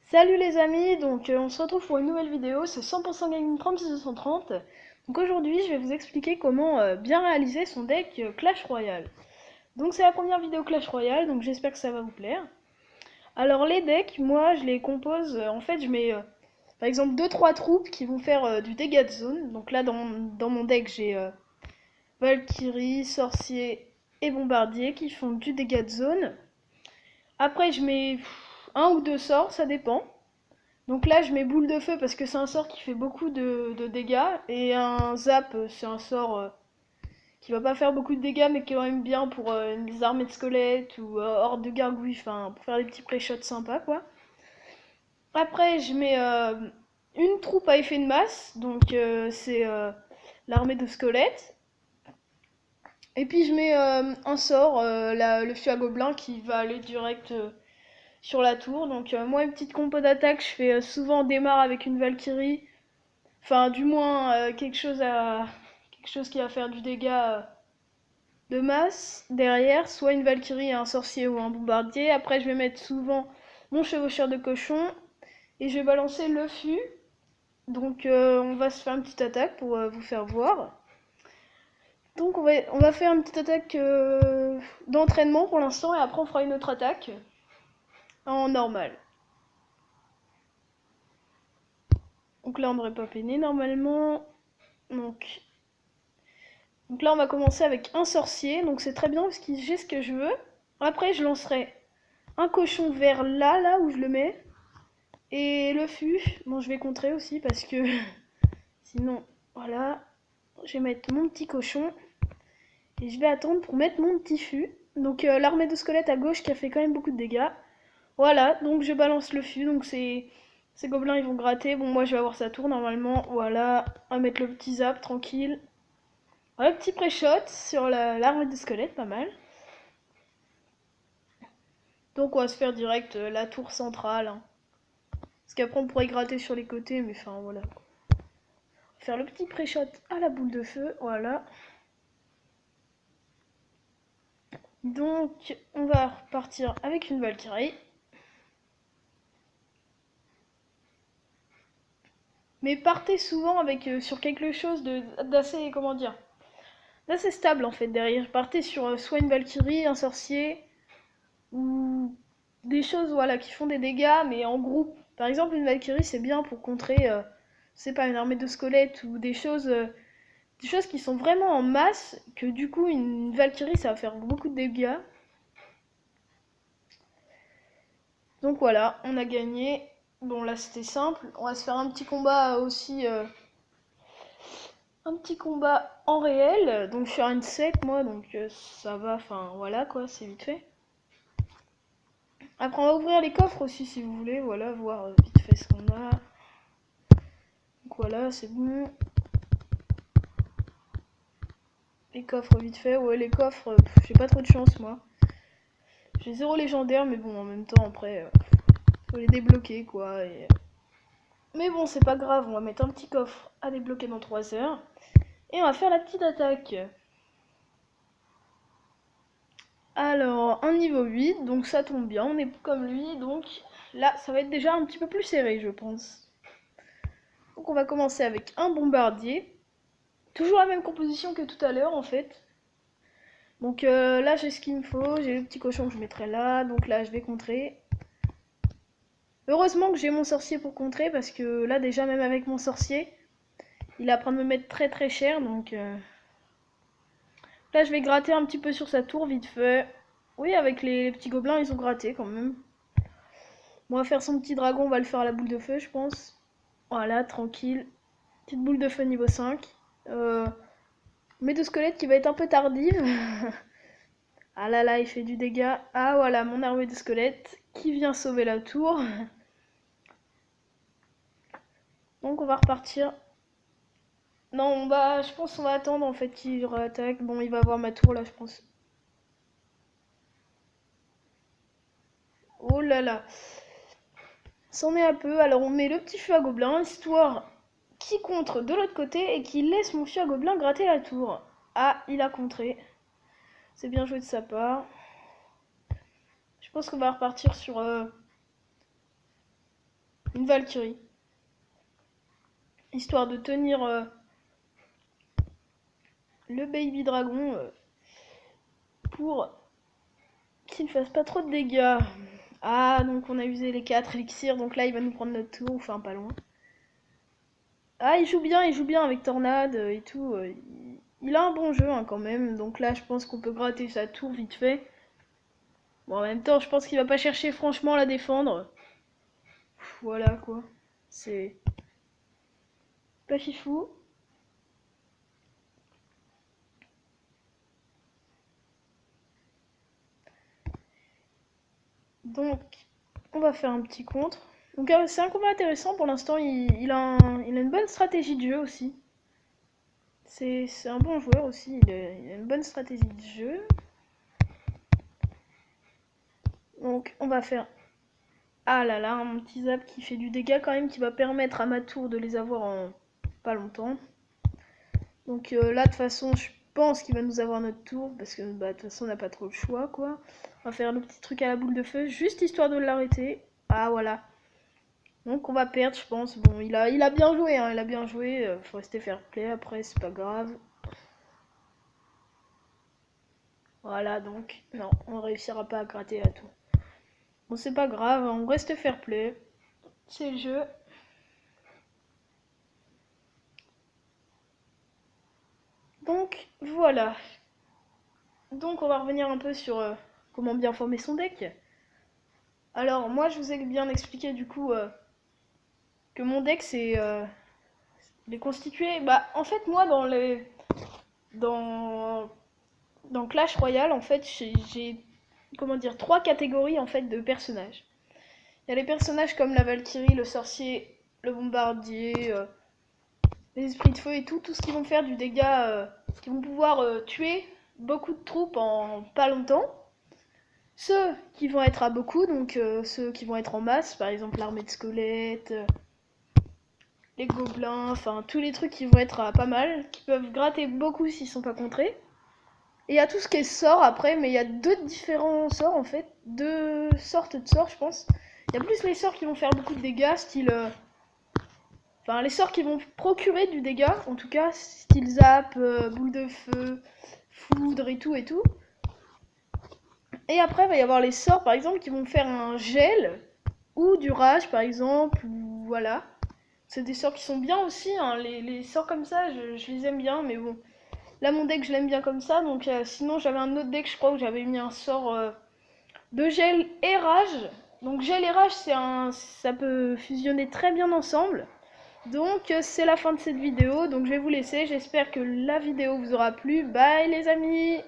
Salut les amis, on se retrouve pour une nouvelle vidéo, c'est 100% Gaming 3630. Donc aujourd'hui je vais vous expliquer comment bien réaliser son deck Clash Royale. Donc c'est la première vidéo Clash Royale, donc j'espère que ça va vous plaire. Alors les decks, moi je les compose, en fait je mets par exemple deux trois troupes qui vont faire du dégât de zone. Donc là dans mon deck j'ai Valkyrie, Sorcier et Bombardier qui font du dégât de zone. Après je mets un ou deux sorts, ça dépend. Donc là, je mets boule de feu parce que c'est un sort qui fait beaucoup de dégâts. Et un zap, c'est un sort qui va pas faire beaucoup de dégâts, mais qui est quand même bien pour les armées de squelettes ou horde de gargouilles, enfin, pour faire des petits pré-shots sympas, quoi. Après, je mets une troupe à effet de masse, donc c'est l'armée de squelettes. Et puis je mets un sort, le fût à gobelin, qui va aller direct sur la tour. Donc moi, une petite compo d'attaque, je fais souvent démarre avec une Valkyrie. Enfin, du moins, quelque chose qui va faire du dégât de masse derrière, soit une Valkyrie, un sorcier ou un bombardier. Après, je vais mettre souvent mon chevaucheur de cochon et je vais balancer le fût. Donc, on va se faire une petite attaque pour vous faire voir. Donc, on va faire une petite attaque d'entraînement pour l'instant et après, on fera une autre attaque en normal. Donc là, on devrait pas peiner normalement. Donc là, on va commencer avec un sorcier. Donc c'est très bien parce que j'ai ce que je veux. Après, je lancerai un cochon vers là où je le mets. Et le fût, bon, je vais contrer aussi parce que sinon, voilà. Je vais mettre mon petit cochon. Et je vais attendre pour mettre mon petit fût. Donc l'armée de squelettes à gauche qui a fait quand même beaucoup de dégâts. Voilà, donc je balance le fût. Donc ces gobelins, ils vont gratter. Bon, moi, je vais avoir sa tour normalement. Voilà, on va mettre le petit zap tranquille. Voilà, petit pré-shot sur l'armée de squelettes, pas mal. Donc on va se faire direct la tour centrale. Hein. Parce qu'après on pourrait gratter sur les côtés, mais enfin voilà. Faire le petit pré-shot à la boule de feu, voilà. Donc on va repartir avec une Valkyrie. Mais partez souvent avec sur quelque chose d'assez, comment dire, d'assez stable en fait derrière. Partez sur soit une Valkyrie, un sorcier, ou des choses voilà qui font des dégâts mais en groupe. Par exemple une Valkyrie c'est bien pour contrer, c'est pas une armée de squelettes ou des choses qui sont vraiment en masse, que du coup une Valkyrie ça va faire beaucoup de dégâts. Donc voilà, on a gagné. Bon là c'était simple, on va se faire un petit combat aussi, un petit combat en réel. Donc je suis à une sec moi, donc ça va, enfin voilà quoi, c'est vite fait. Après on va ouvrir les coffres aussi si vous voulez, voilà, voir vite fait ce qu'on a. Donc voilà, c'est bon. Les coffres vite fait, ouais les coffres, j'ai pas trop de chance moi. J'ai 0 légendaire mais bon en même temps après faut les débloquer quoi. Mais bon c'est pas grave, on va mettre un petit coffre à débloquer dans 3 heures. Et on va faire la petite attaque. Alors un niveau 8, donc ça tombe bien, on est comme lui, donc là ça va être déjà un petit peu plus serré je pense. Donc on va commencer avec un bombardier. Toujours la même composition que tout à l'heure en fait. Donc là j'ai ce qu'il me faut, j'ai le petit cochon que je mettrai là, donc là je vais contrer. Heureusement que j'ai mon sorcier pour contrer, parce que là déjà même avec mon sorcier, il est en train de me mettre très très cher, donc là je vais gratter un petit peu sur sa tour vite fait. Oui, avec les petits gobelins ils ont gratté quand même. Bon, on va faire son petit dragon, on va le faire à la boule de feu je pense. Voilà, tranquille. Petite boule de feu niveau 5. Mais de squelette qui va être un peu tardive. Ah là là, il fait du dégât. Ah voilà, mon armée de squelettes qui vient sauver la tour. Donc on va repartir. Non, bah je pense qu'on va attendre en fait qu'il réattaque. Bon, il va avoir ma tour là, je pense. Oh là là. C'en est un peu. Alors on met le petit feu à gobelin, histoire qu'il contre de l'autre côté et qu'il laisse mon feu à gobelin gratter la tour. Ah, il a contré. C'est bien joué de sa part. Je pense qu'on va repartir sur une Valkyrie. Histoire de tenir le baby dragon pour qu'il ne fasse pas trop de dégâts. Ah, donc on a usé les 4 élixirs, donc là il va nous prendre notre tour, enfin pas loin. Ah, il joue bien avec Tornade et tout. Il a un bon jeu hein, quand même, donc là je pense qu'on peut gratter sa tour vite fait. Bon, en même temps, je pense qu'il va pas chercher franchement à la défendre. Voilà quoi, c'est pas fifou. Donc, on va faire un petit contre. Donc, c'est un combat intéressant pour l'instant. Il a une bonne stratégie de jeu aussi. C'est un bon joueur aussi. Il a une bonne stratégie de jeu. Donc, on va faire. Ah là là, un petit zap qui fait du dégât quand même, qui va permettre à ma tour de les avoir en pas longtemps. Donc là, de toute façon, je pense qu'il va nous avoir notre tour, parce que bah, de toute façon, on n'a pas trop le choix, quoi. On va faire le petit truc à la boule de feu, juste histoire de l'arrêter. Ah, voilà. Donc on va perdre, je pense. Bon, il a bien joué, hein, il a bien joué. Faut rester fair play, après, c'est pas grave. Voilà, donc, non, on réussira pas à gratter la tour. Bon, c'est pas grave, on reste fair play. C'est le jeu. Donc, voilà. Donc, on va revenir un peu sur comment bien former son deck. Alors, moi, je vous ai bien expliqué, du coup, que mon deck, il est constitué... Bah, en fait, moi, Dans... Dans Clash Royale, en fait, j'ai... Comment dire, 3 catégories, en fait, de personnages. Il y a les personnages comme la Valkyrie, le sorcier, le bombardier, les esprits de feu et tout ce qui vont faire du dégât, qui vont pouvoir tuer beaucoup de troupes en pas longtemps. Ceux qui vont être à beaucoup, donc ceux qui vont être en masse, par exemple l'armée de squelettes, les gobelins, enfin tous les trucs qui vont être à pas mal, qui peuvent gratter beaucoup s'ils sont pas contrés. Et il y a tout ce qui est sort après, mais il y a deux différents sorts en fait, deux sortes de sorts je pense. Il y a plus les sorts qui vont faire beaucoup de dégâts, style... Enfin les sorts qui vont procurer du dégât, en tout cas, style zap, boule de feu, foudre et tout et tout. Et après il va y avoir les sorts par exemple qui vont faire un gel, ou du rage par exemple, ou voilà. C'est des sorts qui sont bien aussi, hein. Les sorts comme ça je les aime bien, mais bon. Là mon deck je l'aime bien comme ça, donc sinon j'avais un autre deck je crois où j'avais mis un sort de gel et rage. Donc gel et rage ça peut fusionner très bien ensemble. Donc c'est la fin de cette vidéo, donc je vais vous laisser, j'espère que la vidéo vous aura plu. Bye les amis!